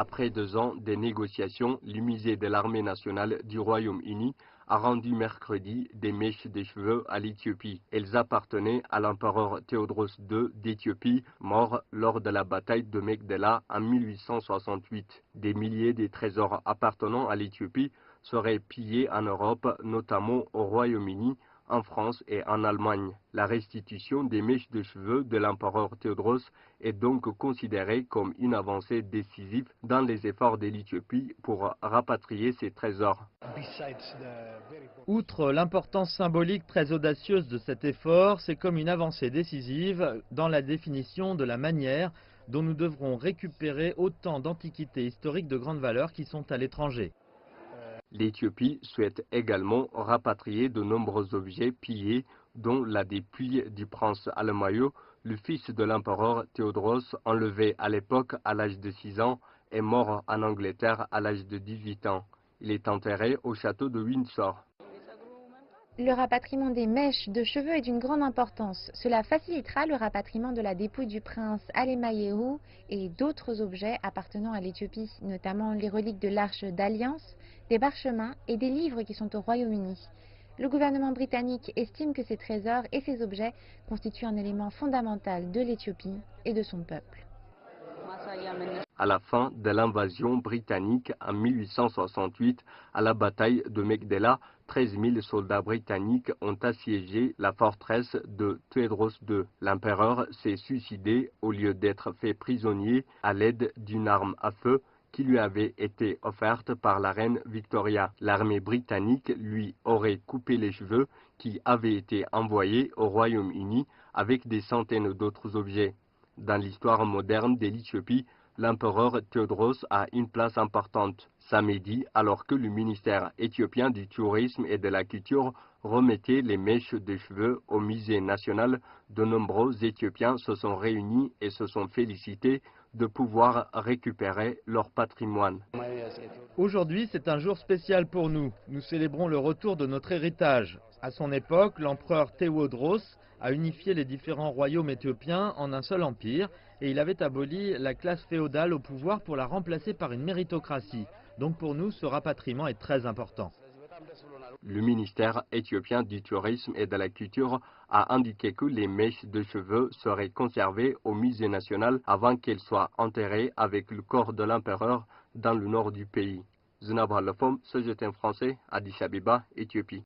Après 2 ans de négociations, le musée de l'armée nationale du Royaume-Uni a rendu mercredi des mèches de cheveux à l'Éthiopie. Elles appartenaient à l'empereur Théodros II d'Éthiopie, mort lors de la bataille de Megdala en 1868. Des milliers de trésors appartenant à l'Éthiopie seraient pillés en Europe, notamment au Royaume-Uni, en France et en Allemagne. La restitution des mèches de cheveux de l'empereur Théodros est donc considérée comme une avancée décisive dans les efforts de l'Éthiopie pour rapatrier ses trésors. Outre l'importance symbolique très audacieuse de cet effort, c'est comme une avancée décisive dans la définition de la manière dont nous devrons récupérer autant d'antiquités historiques de grande valeur qui sont à l'étranger. L'Éthiopie souhaite également rapatrier de nombreux objets pillés, dont la dépouille du prince Alemayo, le fils de l'empereur Théodros, enlevé à l'époque à l'âge de 6 ans et mort en Angleterre à l'âge de 18 ans. Il est enterré au château de Windsor. Le rapatriement des mèches de cheveux est d'une grande importance. Cela facilitera le rapatriement de la dépouille du prince Alemayehu et d'autres objets appartenant à l'Éthiopie, notamment les reliques de l'Arche d'Alliance, des parchemins et des livres qui sont au Royaume-Uni. Le gouvernement britannique estime que ces trésors et ces objets constituent un élément fondamental de l'Éthiopie et de son peuple. À la fin de l'invasion britannique en 1868, à la bataille de Megdala, 13 000 soldats britanniques ont assiégé la forteresse de Théodros II. L'empereur s'est suicidé au lieu d'être fait prisonnier à l'aide d'une arme à feu qui lui avait été offerte par la reine Victoria. L'armée britannique lui aurait coupé les cheveux qui avaient été envoyés au Royaume-Uni avec des centaines d'autres objets. Dans l'histoire moderne de l'Éthiopie, l'empereur Théodros a une place importante. Samedi, alors que le ministère éthiopien du Tourisme et de la Culture remettait les mèches de cheveux au musée national, de nombreux Éthiopiens se sont réunis et se sont félicités de pouvoir récupérer leur patrimoine. Aujourd'hui, c'est un jour spécial pour nous. Nous célébrons le retour de notre héritage. À son époque, l'empereur Théodros a unifié les différents royaumes éthiopiens en un seul empire et il avait aboli la classe féodale au pouvoir pour la remplacer par une méritocratie. Donc pour nous, ce rapatriement est très important. Le ministère éthiopien du Tourisme et de la Culture a indiqué que les mèches de cheveux seraient conservées au musée national avant qu'elles soient enterrées avec le corps de l'empereur dans le nord du pays. Zinab Halafom, Société français, Addis Abeba, Éthiopie.